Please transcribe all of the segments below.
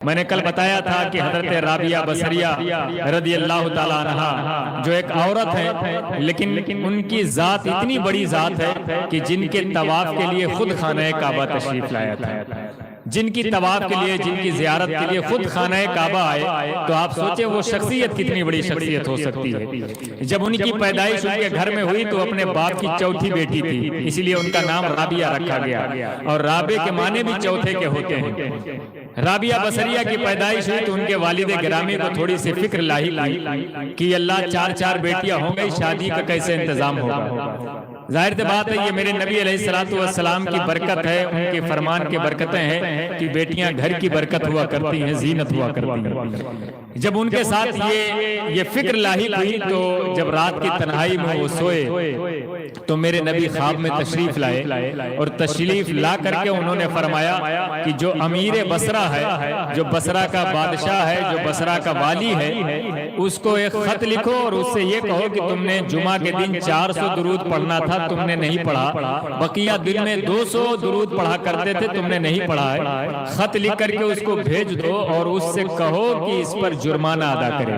میں نے کل بتایا تھا کہ حضرت رابعہ بصریہ رضی اللہ تعالیٰ عنہا جو ایک عورت ہے لیکن ان کی ذات اتنی بڑی ذات ہے کہ جن کے طواف کے لیے خود خانہ کعبہ تشریف لایا تھا، جن کی طواف کے لیے، جن کی زیارت کے لیے خود خانہ کعبہ آئے، تو آپ سوچیں وہ شخصیت کتنی بڑی شخصیت ہو سکتی ہے۔ جب ان کی پیدائش ان کے گھر میں ہوئی تو اپنے باپ کی چوتھی بیٹی تھی، اسی لیے ان کا نام رابعہ رکھا گیا، اور رابع کے معنی بھی چوتھے کے ہوتے ہیں۔ رابعہ بصریہ کی پیدائش ہوئی تو ان کے والد گرامی کو تھوڑی سی فکر لاحق ہوئی کہ اللہ چار بیٹیاں ہوں گئی، شادی کا کیسے انتظام ہوگا۔ ظاہر سی بات ہے یہ میرے نبی علیہ السلام کی برکت ہے، ان کے فرمان کی برکتیں ہیں کہ بیٹیاں گھر کی برکت ہوا کرتی ہیں، زینت ہوا کرتی ہیں۔ جب ان کے ساتھ یہ فکر لاحق ہوئی تو جب رات کی تنہائی میں وہ سوئے تو میرے نبی خواب میں تشریف لائے، اور تشریف لا کر کے انہوں نے فرمایا کہ جو امیر بصرہ ہے، جو بصرہ کا بادشاہ ہے، جو بصرہ کا والی ہے، اس کو ایک خط لکھو اور اس سے یہ کہو کہ تم نے جمعہ کے دن 400 درود پڑھنا تھا، تم نے نہیں پڑھا، بقیہ دن میں 200 درود پڑھا کرتے تھے، تم نے نہیں پڑھا ہے۔ خط لکھ کر کے اس کو بھیج دو اور اس سے کہو کہ اس پر جرمانہ ادا کرے۔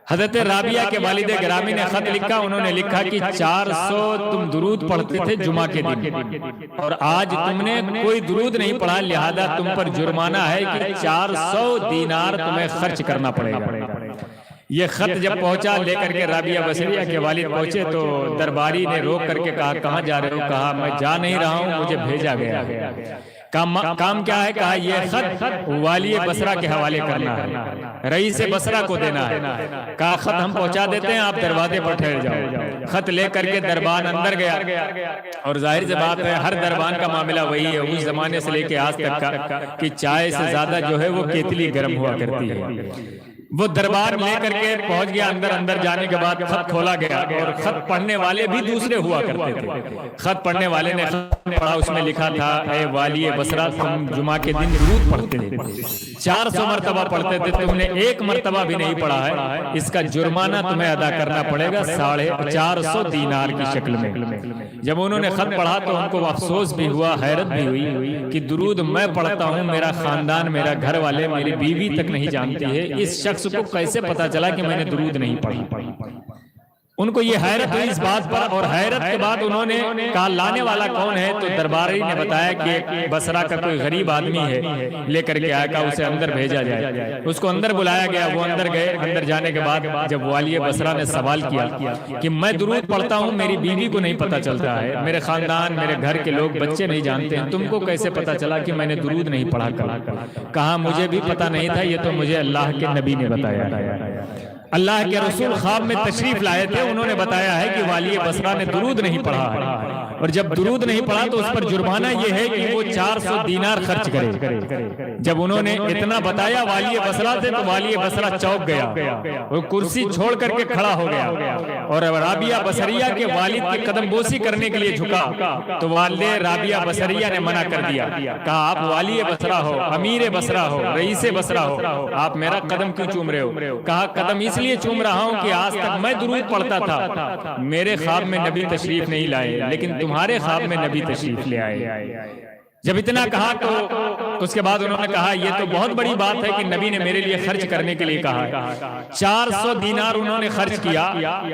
حضرت رابعہ کے والد گرامی نے خط لکھا، انہوں نے لکھا کہ 400 تم درود پڑھتے تھے جمعہ کے دن، اور آج تم نے کوئی درود نہیں پڑھا، لہذا تم پر جرمانہ ہے کہ 400 دینار تمہیں خرچ کرنا پڑے گا۔ یہ خط جب پہنچا لے کر کے رابعہ بصریہ کے والد پہنچے تو درباری نے روک کر کے کہا کہاں جا رہے ہو؟ کہا میں جا نہیں رہا ہوں، مجھے بھیجا گیا ہے۔ کام کیا ہے؟ کہا یہ خط والی بصرہ کے حوالے کرنا ہے، رئیس بصرہ کو دینا ہے۔ کہا خط ہم پہنچا دیتے ہیں، آپ دروازے پر ٹھہر جاؤ۔ خط لے کر کے دربان اندر گیا، اور ظاہر سی بات ہے ہر دربان کا معاملہ وہی ہے، اس زمانے سے لے کے آج تک کا کہ چائے سے زیادہ جو ہے وہ کیتلی گرم ہوا کرتی ہے۔ وہ دربار لے کر کے پہنچ گیا، اندر جانے کے بعد خط کھولا گیا، اور خط پڑھنے والے بھی دوسرے ہوا کرتے تھے۔ خط پڑھنے والے نے خط پڑھا، اس میں لکھا تھا اے والی بصرہ تم جمعہ کے دن درود پڑھتے تھے، 400 مرتبہ پڑھتے تھے، تم نے ایک مرتبہ بھی نہیں پڑھا ہے، اس کا جرمانہ تمہیں ادا کرنا پڑے گا 450 دینار کی شکل میں۔ جب انہوں نے خط پڑھا تو ان کو افسوس بھی ہوا، حیرت بھی ہوئی کہ درود میں پڑھتا ہوں، میرا خاندان، میرا گھر والے، میری بیوی تک نہیں جانتی ہے، اس شخص کو کیسے پتا چلا کہ میں نے درود نہیں پڑھی؟ ان کو یہ حیرت ہوئی اس بات پر، اور حیرت کے بعد انہوں نے کہا لانے والا کون ہے؟ تو درباری نے بتایا کہ بصرہ کا کوئی غریب آدمی ہے، لے کر کے آیا، کہا اسے اندر بھیجا جائے۔ اس کو اندر بلایا گیا، وہ اندر گئے۔ اندر جانے کے بعد جب والی بصرہ نے سوال کیا کہ میں درود پڑھتا ہوں، میری بیوی کو نہیں پتا چلتا ہے، میرے خاندان، میرے گھر کے لوگ، بچے نہیں جانتے ہیں، تم کو کیسے پتا چلا کہ میں نے درود نہیں پڑھا؟ کہا مجھے بھی پتا نہیں تھا، یہ تو مجھے اللہ کے نبی نے بتایا۔ اللہ کے رسول خواب میں تشریف لائے تھے، انہوں نے بتایا ہے کہ والی بصرہ نے درود نہیں پڑھا ہے، اور جب درود نہیں پڑھا تو اس پر جرمانہ یہ ہے کہ وہ 400 دینار خرچ کرے۔ جب انہوں نے اتنا بتایا والی بصرہ سے تو والی بصرہ چونک گیا، وہ کرسی چھوڑ کر کے کھڑا ہو گیا، اور رابعہ بصریہ کے والد کی قدم بوسی کرنے کے لیے جھکا تو والد رابعہ بصریہ نے منع کر دیا، کہا آپ والی بصرہ ہو، امیر بصرہ ہو، رئیس بصرہ ہو، آپ میرا قدم کیوں چوم رہے ہو؟ کہا قدم اس لیے چوم رہا ہوں کہ آج تک میں درود پڑھتا تھا، میرے خواب میں نبی تشریف نہیں لائے، لیکن تمہارے خواب میں نبی تشریف لے آئے۔ جب اتنا کہا تو اس کے بعد انہوں نے کہا یہ تو بہت بڑی بات ہے کہ نبی نے میرے لیے خرچ کرنے کے لیے کہا ہے۔ 400 دینار انہوں نے خرچ کیا۔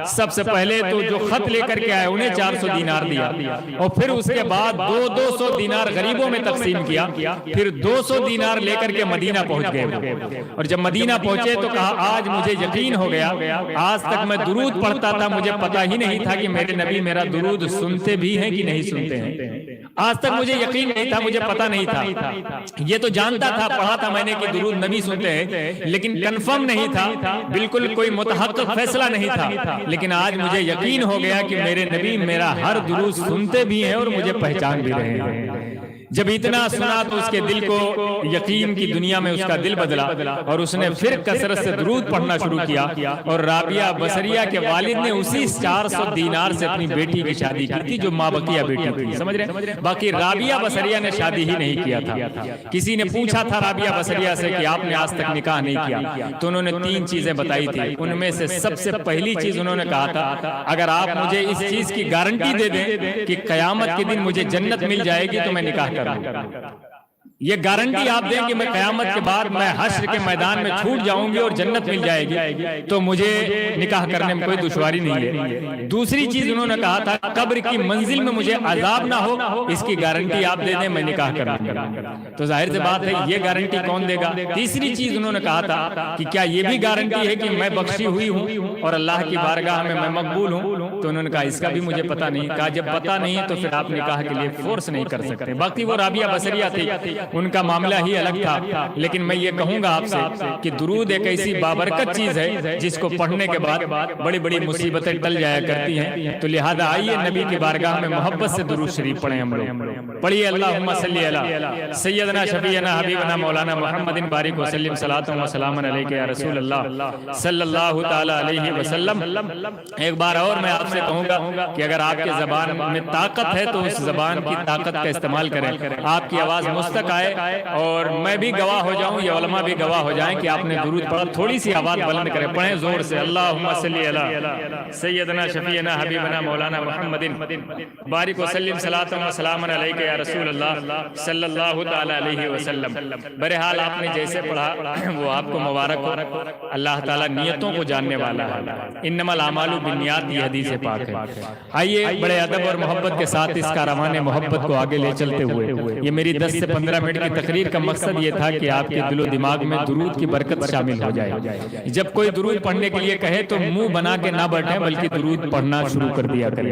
سب سے پہلے تو جو خط لے کر کے آئے انہیں 400 دینار دیا، اور پھر اس کے بعد 200 دینار غریبوں میں تقسیم کیا، پھر 200 دینار لے کر کے مدینہ پہنچ گئے، اور جب مدینہ پہنچے تو کہا آج مجھے یقین ہو گیا، آج تک میں درود پڑھتا تھا، مجھے پتا ہی نہیں تھا کہ میرے نبی میرا درود سنتے بھی ہیں کہ نہیں سنتے ہیں۔ آج تک مجھے یقین نہیں تھا، مجھے پتا نہیں تھا، یہ تو جانتا تھا، پڑھا تھا میں نے کہ درود نبی سنتے ہیں، لیکن کنفرم نہیں تھا، بالکل کوئی متحقق فیصلہ نہیں تھا، لیکن آج مجھے یقین ہو گیا کہ میرے نبی میرا ہر درود سنتے بھی ہیں اور مجھے پہچان بھی رہے ہیں۔ جب اتنا سنا تو اس کے دل کو یقین کی دنیا میں اس کا دل بدلا، اور اس نے پھر کثرت سے درود پڑھنا شروع کیا، اور رابعہ بصریہ کے والد نے اسی 400 دینار سے اپنی بیٹی کی شادی کی تھی جو ماں بقیہ بیٹی تھی، سمجھ رہے؟ باقی رابعہ بصریہ نے شادی ہی نہیں کیا تھا۔ کسی نے پوچھا تھا رابعہ بصریہ سے کہ آپ نے آج تک نکاح نہیں کیا، تو انہوں نے 3 چیزیں بتائی تھی، ان میں سے سب سے پہلی چیز انہوں نے کہا تھا اگر آپ مجھے اس چیز کی گارنٹی دے دیں کہ قیامت کے دن مجھے جنت مل جائے گی تو میں نکاح کروں۔ یہ گارنٹی آپ دیں کہ میں قیامت کے بعد میں حشر کے میدان میں چھوٹ جاؤں گی اور جنت مل جائے گی تو مجھے نکاح کرنے میں کوئی دشواری نہیں ہے۔ دوسری چیز انہوں نے کہا تھا قبر کی منزل میں مجھے عذاب نہ ہو، اس کی گارنٹی آپ دے دیں میں نکاح کروں گا۔ تو ظاہر سی بات ہے یہ گارنٹی کون دے گا؟ تیسری چیز انہوں نے کہا تھا کہ کیا یہ بھی گارنٹی ہے کہ میں بخشی ہوئی ہوں اور اللہ کی بارگاہ میں میں مقبول ہوں؟ تو انہوں نے کہا اس کا بھی مجھے پتہ نہیں۔ کہا جب پتہ نہیں ہے تو پھر آپ نکاح کے لیے فورس نہیں کر سکتے۔ باقی وہ رابعہ بصریہ تھی، ان کا معاملہ ہی الگ تھا، لیکن میں یہ کہوں گا آپ سے کہ درود ایک ایسی بابرکت چیز ہے جس کو پڑھنے کے بعد بڑی بڑی مصیبتیں ٹل جایا کرتی ہیں۔ تو لہذا آئیے نبی کی بارگاہ میں محبت سے درود شریف پڑھیں ہم لوگ۔ پڑھیے اللہم صلی علی سیدنا شفیعنا حبیبنا مولانا محمد بارک وسلم صلاۃ و سلام علیک یا رسول اللہ صلی اللہ تعالی علیہ وسلم۔ ایک بار اور میں آپ سے کہوں گا کہ اگر آپ کے زبان میں طاقت ہے تو اس زبان کی طاقت کا استعمال کریں، آپ کی آواز مستق آئے اور میں بھی گواہ ہو جاؤں، یہ علماء بھی گواہ ہو جائیں کہ آپ نے درود پڑھا۔ تھوڑی سی آواز بلند کریں، پڑھیں زور سے اللہم صلی علی سیدنا شفیعنا حبیبنا مولانا محمد بارک وسلم صلاۃ و سلام علیک یا رسول اللہ صلی اللہ تعالی علیہ وسلم۔ بہرحال آپ نے جیسے پڑھا وہ آپ کو مبارک ہو، اللہ تعالیٰ نیتوں کو جاننے والا ہے۔ انما الاعمال بالنیات، یہ حدیث پاک ہے۔ آئیے بڑے ادب اور محبت کے ساتھ اس کاروان محبت کو آگے لے چلتے ہوئے، یہ میری 10 سے 15 منٹ کی تقریر کا مقصد یہ تھا کہ آپ کے دل و دماغ میں درود کی برکت شامل ہو جائے۔ جب کوئی درود پڑھنے کے لیے کہے تو منہ بنا کے نہ بیٹھیں بلکہ درود پڑھنا شروع کر دیا کریں۔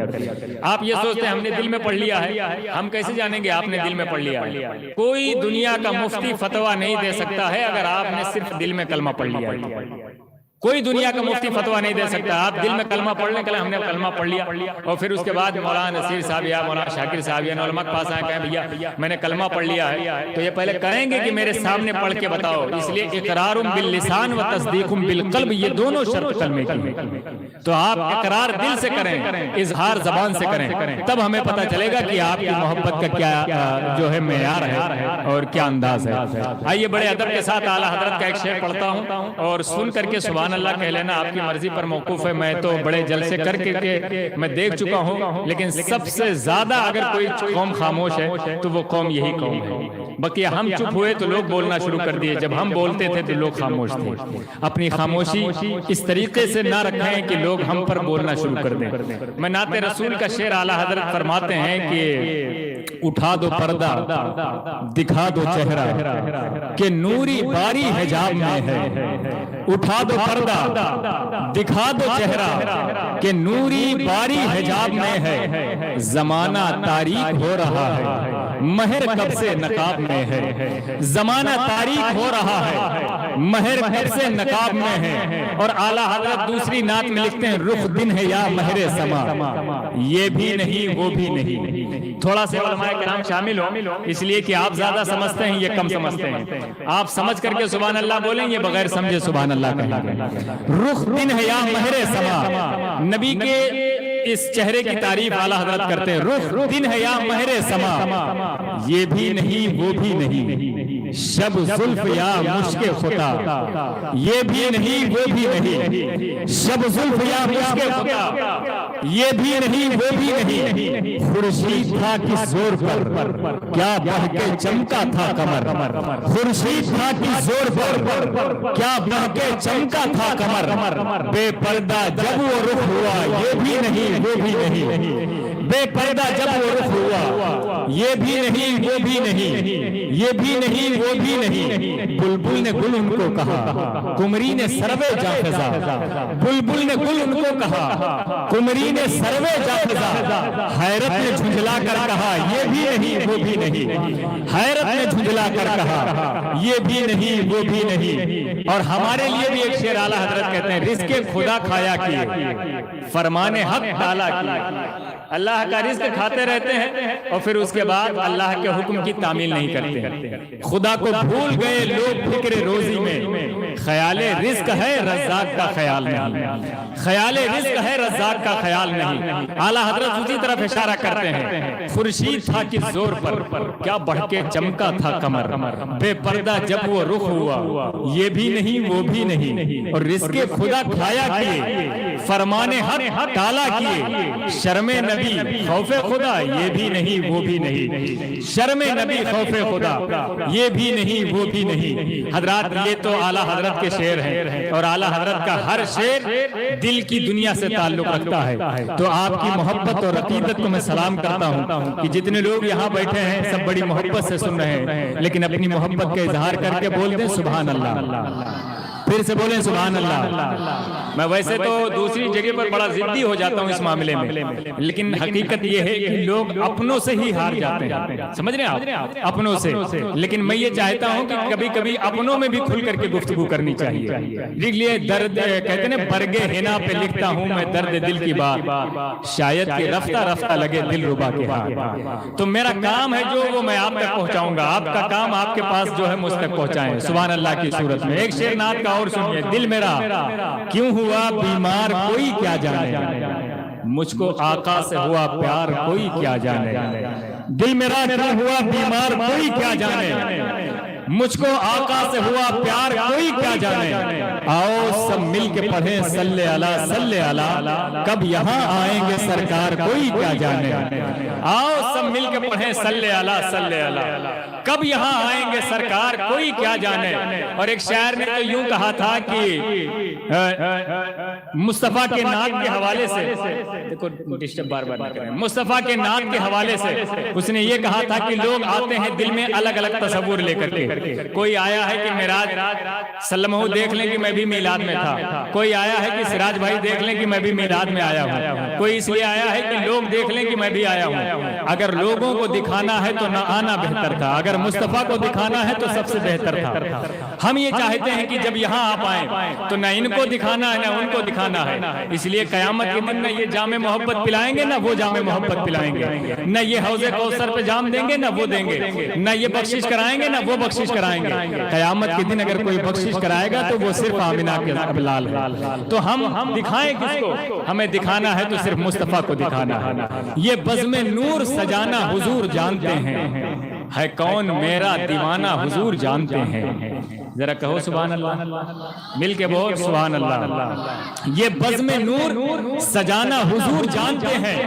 آپ یہ سوچتے ہیں ہم نے دل میں پڑھ لیا ہے، ہم کیسے جانیں گے آپ نے دل میں پڑھ لیا ہے؟ کوئی دنیا کا مفتی فتویٰ نہیں دے سکتا ہے اگر آپ نے صرف دل میں کلمہ پڑھ لیا ہے۔ کوئی دنیا کا مفتی فتویٰ نہیں دے سکتا۔ آپ دل میں کلمہ پڑھنے کے لیے ہم نے کلمہ پڑھ لیا اور پھر اس کے بعد مولانا نصیر صاحب یا مولانا شاکر صاحب یا علماء کے پاس آئے کہیں بھیا میں نے کلمہ پڑھ لیا ہے، تو یہ پہلے کہیں گے کہ میرے سامنے پڑھ کے بتاؤ۔ اس لیے اقرار باللسان و تصدیق بالقلب، یہ دونوں شرط کلمے کی ہیں۔ تو آپ اقرار دل سے کریں، اظہار زبان سے کریں، تب ہمیں پتہ چلے گا کہ آپ کی محبت کا کیا جو ہے معیار ہے اور کیا انداز ہے۔ آئیے بڑے ادب کے ساتھ اعلیٰ حضرت کا ایک شعر پڑھتا ہوں اور سن کر کے سبحان اللہ کہہ لینا، آپ کی مرضی پر موقوف ہے۔ میں تو بڑے جلسے کر کے میں دیکھ چکا ہوں، لیکن سب سے زیادہ اگر کوئی قوم خاموش ہے تو وہ قوم یہی قوم ہے۔ بقیہ ہم چپ ہوئے تو لوگ بولنا شروع کر دیے، جب ہم بولتے تھے تو لوگ خاموش تھے۔ اپنی خاموشی اس طریقے سے نہ رکھیں کہ لوگ ہم پر بولنا شروع کر دیں۔ میں نعت رسول کا شعر اعلیٰ حضرت فرماتے ہیں کہ اٹھا دو پردہ دکھا دو چہرہ کہ نوری باری حجاب میں ہے۔ اٹھا دو پردہ دکھا دو چہرہ کہ نوری باری حجاب میں ہے۔ زمانہ تاریک ہو رہا ہے مہر کب سے نقاب میں ہے۔ زمانہ تاریک ہو رہا ہے مہر کب سے نقاب میں ہے۔ اور اعلیٰ حضرت دوسری نعت میں لکھتے ہیں رخ دن ہے یا مہر سما، یہ بھی نہیں وہ بھی نہیں۔ تھوڑا سے علماء کرام شامل ہو، اس لیے کہ آپ زیادہ سمجھتے ہیں، یہ کم سمجھتے ہیں۔ آپ سمجھ کر کے سبحان اللہ بولیں، یہ بغیر سمجھے سبحان اللہ کہیں گے۔ رخ دن ہے یا مہر سما، نبی کے اس چہرے کی تعریف اعلیٰ حضرت کرتے ہیں۔ رخ دن ہے یا مہر سما، یہ بھی نہیں وہ بھی نہیں۔ شب زلف یا مشک خطا، یہ بھی نہیں وہ بھی نہیں۔ شب زلف یا مشک خطا، یہ بھی نہیں وہ بھی نہیں۔ خورشید تھا کس زور پر کیا بڑھ کے چمکا تھا کمر۔ خورشید تھا کس زور پر کیا بڑھ کے چمکا تھا کمر۔ بے پردہ جب وہ رخ ہوا، یہ بھی نہیں وہ بھی نہیں۔ بے پردہ جب وہ رخ ہوا، یہ بھی نہیں وہ بھی نہیں۔ یہ بھی نہیں وہ بھی نہیں۔ بلبل نے گل ان کو کہا، قمری نے سروے جا فضا۔ بلبل نے گل ان کو کہا، قمری نے سروے جا فضا۔ حیرت نے جھنجھلا کر کہا، یہ بھی نہیں وہ بھی نہیں۔ حیرت نے جھنجھلا کر کہا، یہ بھی نہیں وہ بھی نہیں۔ اور ہمارے لیے بھی ایک شعر اعلیٰ حضرت کہتے ہیں رزق خدا کھایا کیے، فرمان حق ڈالا کیے۔ اللہ کا رزق کھاتے رہتے ہیں اور پھر اس کے بعد اللہ کے حکم کی تعمیل نہیں کرتے۔ خدا کو بھول گئے لوگ فکر روزی میں، خیال رزق ہے رزاق کا خیال نہیں۔ خیال رزق ہے رزاق کا خیال نہیں۔ اعلیٰ حضرت اسی طرف اشارہ کرتے ہیں خورشید تھا کس زور پر کیا بڑھ کے چمکا تھا کمر۔ بے پردہ جب وہ رخ ہوا، یہ بھی نہیں وہ بھی نہیں۔ اور رزق خدا کھایا کیے، فرمان حق تالا کیے، شرم نبی خوف خدا یہ بھی نہیں وہ بھی نہیں، شرم نبی خوف خدا یہ بھی نہیں وہ بھی نہیں۔ حضرات یہ تو اعلیٰ حضرت کے شعر ہیں، اور اعلیٰ حضرت کا ہر شعر دل کی دنیا سے تعلق رکھتا ہے۔ تو آپ کی محبت اور عقیدت کو میں سلام کرتا ہوں کہ جتنے لوگ یہاں بیٹھے ہیں سب بڑی محبت سے سن رہے ہیں، لیکن اپنی محبت کا اظہار کر کے بول دیں سبحان اللہ، پھر سے بولیں سبحان اللہ۔ میں ویسے تو دوسری جگہ پر بڑا ضدی ہو جاتا ہوں اس معاملے میں، لیکن حقیقت یہ ہے کہ لوگ اپنوں سے ہی ہار جاتے ہیں، سمجھ رہے ہیں آپ، اپنوں سے۔ لیکن میں یہ چاہتا ہوں کہ کبھی کبھی اپنوں میں بھی کھل کر کے گفتگو کرنی چاہیے۔ لکھ لیے درد، کہتے ہیں برگے ہنا پہ لکھتا ہوں میں درد دل کی بات، شاید کہ رفتہ رفتہ لگے دل ربا کے ہاتھ۔ تو میرا کام ہے جو وہ میں آپ تک پہنچاؤں گا، آپ کا کام آپ کے پاس جو ہے مجھ تک پہنچائیں سبحان اللہ کی صورت میں۔ ایک شعر نعت کا اور سنیے، دل میرا کیوں ہوا بیمار کوئی کیا جانے، مجھ کو آقا سے ہوا پیار کوئی کیا جانے، دل میرا کیوں ہوا بیمار کوئی کیا جانے، مجھ کو آقا سے ہوا پیار کوئی کیا جانے۔ آؤ سب مل کے پڑھیں صلی اللہ صلی اللہ، کب یہاں آئیں گے سرکار کوئی کیا جانے۔ آؤ سب مل کے پڑھیں صلی اللہ صلی اللہ، کب یہاں آئیں گے سرکار کوئی کیا جانے۔ اور ایک شاعر نے تو یوں کہا تھا کہ مصطفیٰ کے نعت کے حوالے سے، دیکھو ڈسٹرب بار بار نہ کریں، مصطفیٰ کے نعت کے حوالے سے اس نے یہ کہا تھا کہ لوگ آتے ہیں دل میں الگ الگ تصور لے کر کے، کوئی آیا ہے کہ معراج سلمہ دیکھ لیں کہ میں بھی میلاد میں تھا، کوئی آیا ہے کہ سراج بھائی دیکھ لیں کہ میں بھی میلاد میں آیا ہوں، کوئی اس لیے آیا ہے کہ لوگ دیکھ لیں کہ میں بھی آیا ہوں۔ اگر لوگوں کو دکھانا ہے تو نہ آنا بہتر تھا، اگر مصطفیٰ کو دکھانا ہے تو سب سے بہتر تھا۔ ہم یہ چاہتے ہیں کہ جب یہاں آپ آئیں تو نہ ان کو دکھانا ہے نہ ان کو دکھانا ہے، اس لیے قیامت کے دن نہ یہ جام محبت پلائیں گے نہ وہ جام محبت پلائیں گے، نہ یہ حوض کوثر پہ جام دیں گے نہ وہ دیں گے، نہ یہ بخشش کرائیں گے نہ وہ بخشش کرائیں گے۔ قیامت کے دن اگر کوئی بخشش کرائے گا تو وہ صرف آمنہ کے ابلال ہے۔ تو ہم دکھائیں کس کو؟ ہمیں دکھانا ہے تو صرف مصطفیٰ کو دکھانا ہے۔ یہ بزم نور سجانا حضور جانتے ہیں، ہے کون میرا دیوانہ حضور جانتے ہیں۔ ذرا کہو سبحان اللہ، مل کے بہت سبحان اللہ۔ یہ بزم نور سجانا حضور جانتے ہیں،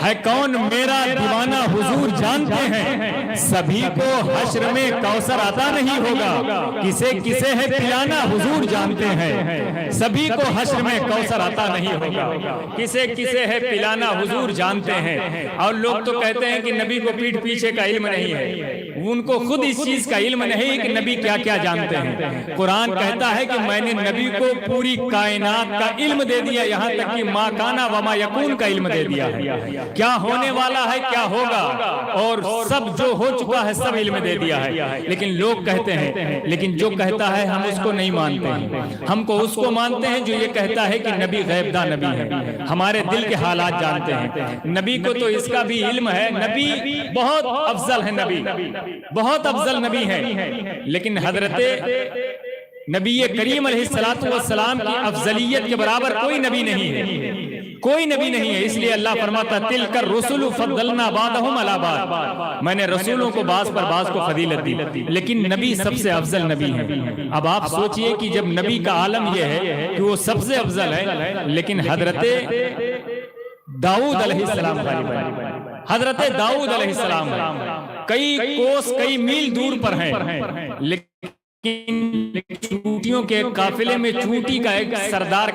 ہے کون میرا دیوانہ حضور جانتے ہیں۔ سبھی کو حشر میں کوثر عطا نہیں ہوگا، کسے کسے ہے پلانا حضور جانتے ہیں۔ سبھی کو حشر میں کوثر عطا نہیں ہوگا، کسے کسے ہے پلانا حضور جانتے ہیں۔ اور لوگ تو کہتے ہیں کہ نبی کو پیٹھ پیچھے کا علم نہیں ہے، ان کو خود اس چیز کا علم نہیں کہ نبی کیا کیا جانتے ہیں۔ قرآن کہتا ہے کہ میں نے نبی کو پوری کائنات کا علم دے دیا، یہاں تک کہ ما کانا وما یکون کا علم دے دیا ہے، کیا ہونے والا ہے کیا ہوگا اور سب جو ہو چکا ہے سب علم دے دیا ہے۔ لیکن لوگ کہتے ہیں، لیکن جو کہتا ہے ہم اس کو نہیں مانتے ہیں، ہم کو اس کو مانتے ہیں جو یہ کہتا ہے کہ نبی غیب داں نبی ہے، ہمارے دل کے حالات جانتے ہیں۔ نبی کو تو اس کا بھی علم ہے، نبی بہت افضل ہے، نبی بہت افضل نبی ہے، لیکن حضرت نبی کریم علیہ السلام کی افضلیت کے برابر کوئی نبی نہیں ہے، کوئی نبی نہیں ہے۔ اس لیے اللہ فرماتا تلک الرسل فضلنا بعضهم علی بعض، میں نے رسولوں کو بعض پر بعض کو فضیلت دی، لیکن نبی سب سے افضل نبی ہے۔ اب آپ سوچئے کہ جب نبی کا عالم یہ ہے کہ وہ سب سے افضل ہے، لیکن حضرت داؤد علیہ السلام حضرت داؤد علیہ السلام کئی کوس کئی میل دور پر ہیں، لیکن چونٹیوں کے قافلے میں چونٹی کا ایک سردار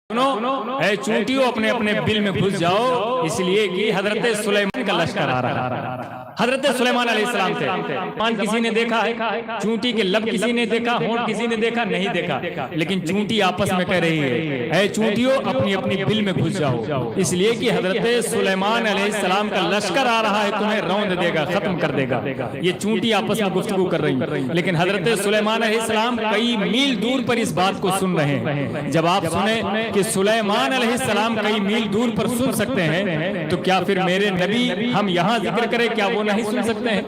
اے چونٹیوں اپنے اپنے بل میں گھس جاؤ، اس لیے کہ حضرت سلیمان کا لشکر آ رہا ہے۔ حضرت سلیمان علیہ السلام تھے، پان کسی نے دیکھا ہے، چونٹی کے لب کسی نے دیکھا، ہونٹ کسی نے دیکھا نہیں دیکھا، لیکن چونٹی آپس میں کہہ رہی ہے اے چونٹیوں اپنی اپنی بل میں گھس جاؤ، اس لیے کہ حضرت سلیمان علیہ السلام کا لشکر آ رہا ہے، تمہیں روند دے گا، ختم کر دے گا۔ یہ چونٹی آپس میں گفتگو کر رہی ہیں، لیکن حضرت سلیمان علیہ السلام کئی میل دور پر اس بات کو سن رہے ہیں۔ جب آپ سنیں کہ سلیمان علیہ السلام کئی میل دور پر سن سکتے ہیں تو کیا پھر میرے نبی ہم یہاں ذکر کریں، کیا وہ نہیں سن سکتے ہیں؟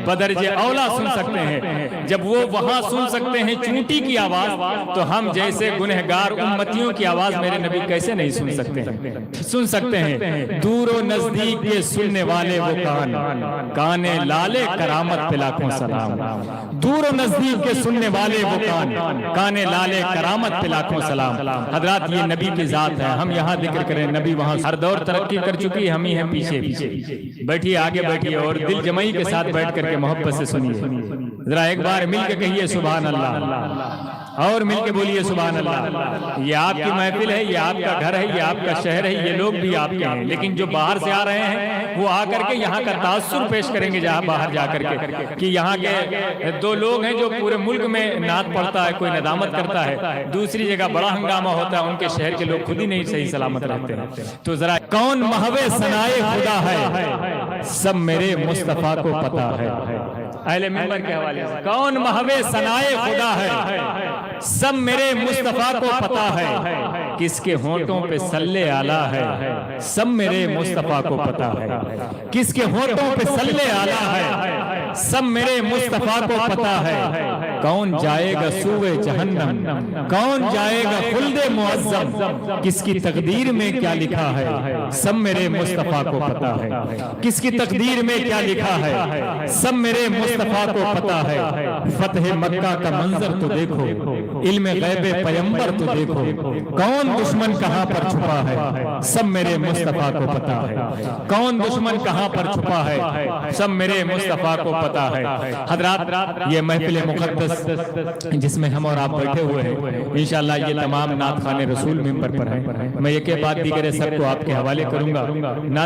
بدرجہ اولا سن سکتے ہیں۔ جب وہ وہاں سن سکتے ہیں چونٹی کی آواز، تو ہم جیسے گنہگار امتیوں کی آواز میرے نبی کیسے نہیں سن سکتے ہیں؟ سن سکتے ہیں۔ دور و نزدیک کے سننے والے وہ کان، کان لالے کرامت پہ لاکھوں سلام۔ دور و نزدیک کے سننے والے وہ کان، کان لالے کرامت پہ لاکھوں سلام۔ حضرات یہ نبی کی ذات ہے، ہم یہاں ذکر کریں، نبی وہاں ہر دور ترقی کر چکی، ہم ہی ہیں پیچھے پیچھے۔ بیٹھیے، آگے بیٹھیے اور دل جمعی کے ساتھ بیٹھ کر کے محبت سے سنیے۔ ذرا ایک بار مل کے کہیے سبحان اللہ، اور مل کے بولیے سبحان اللہ۔ یہ آپ کی محفل ہے، یہ آپ کا گھر ہے، یہ آپ کا شہر ہے، یہ لوگ بھی آپ کے ہیں، لیکن جو باہر سے آ رہے ہیں وہ آ کر کے یہاں کا تاثر پیش کریں گے جہاں باہر جا کر کے، کہ یہاں کے دو لوگ ہیں جو پورے ملک میں نعت پڑھتا ہے، کوئی ندامت کرتا ہے، دوسری جگہ بڑا ہنگامہ ہوتا ہے، ان کے شہر کے لوگ خود ہی نہیں صحیح سلامت رہتے ہیں۔ تو ذرا کون محو ثنائے خدا ہے، سب میرے مصطفیٰ کو پتا ہے۔ اہل منبر کے حوالے سے کون محو ثنائے خدا ہے، سب میرے مصطفیٰ کو پتا ہے۔ کس کے ہونٹوں پہ صلی اعلیٰ ہے، سب میرے مصطفیٰ کو پتا ہے۔ کس کے ہونٹوں پہ صلی اعلیٰ ہے، سب میرے مصطفیٰ کو پتا ہے۔ کون جائے گا سوئے جہنم، کون جائے گا خلد معظم، کس کی تقدیر میں کیا لکھا ہے، سب میرے مصطفیٰ کو پتا ہے۔ کس کی تقدیر میں کیا لکھا ہے، سب میرے مصطفیٰ کو پتا ہے۔ فتح مکہ کا منظر تو دیکھو، علم غیب پیمبر تو دیکھو، کون دشمن کہاں پر چھپا ہے، سب میرے مصطفیٰ کو پتا ہے۔ کون دشمن کہاں پر چھپا ہے، سب میرے مصطفیٰ کو پتا ہے۔ حضرات یہ محفل مقدس جس میں ہم اور آپ بیٹھے ہوئے ہیں، انشاءاللہ یہ تمام نعت خوان رسول منبر پر ہیں۔ میں ایک بعد دیگر سب کو آپ کے حوالے کروں گا۔